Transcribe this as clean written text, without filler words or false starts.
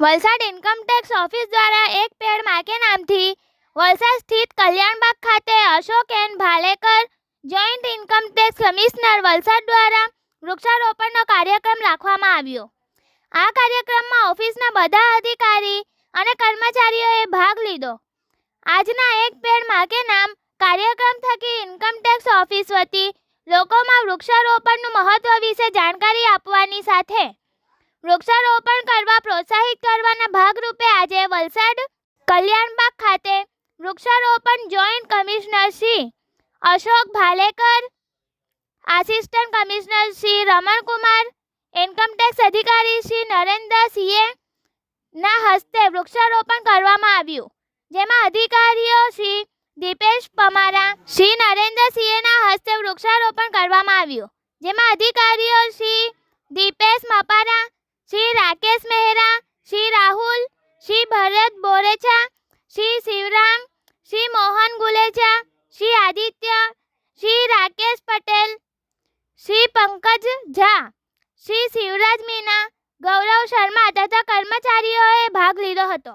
Valsad income tax office દ્વારા એક pad માં કે નામથી વલસાડ સ્થિત કલ્યાણબાગ ખાતે Ashok N Bhalekar joint income tax commissioner Valsad દ્વારા વૃક્ષારોપણનો કાર્યક્રમ રાખવામાં આવ્યો। આ કાર્યક્રમમાં ઓફિસના બધા અધિકારી અને કર્મચારીઓએ ભાગ લીધો। આજના એક પેડ માં કે નામ કાર્યક્રમ થકી ઇન્કમટેક્સ ઓફિસ વતી લોકોમાં વૃક્ષારોપણનું મહત્વ વિશે જાણકારી આપવાની સાથે વૃક્ષારોપણ કરવા પ્રોત્સાહિત કરવાના ભાગરૂપે આજે વલસાડ કલ્યાણબાગ ખાતે વૃક્ષારોપણ joint commissioner Shri Ashok Bhalekar, assistant commissioner Shri Ramankumar, income tax અધિકારી શ્રી નરેન્દ્ર સીએ ના હસ્તે વૃક્ષારોપણ કરવામાં આવ્યું, જેમાં અધિકારીઓ શ્રી દીપેશ પમારા, શ્રી નરેન્દ્ર સીએ ના હસ્તે વૃક્ષારોપણ કરવામાં આવ્યું, જેમાં અધિકારીઓ શ્રી દીપેશ મપારા, શ્રી રાકેશ મહેરા, શ્રી રાહુલ, શ્રી ભરત બોરેચા, શ્રી શિવરામ, શ્રી મોહન ગુલેચા, શ્રી આદિત્ય, શ્રી રાકેશ પટેલ, શ્રી પંકજ ઝા, શ્રી શિવરાજ મીના, ગૌરવ શર્મા તથા કર્મચારીઓએ ભાગ લીધો હતો।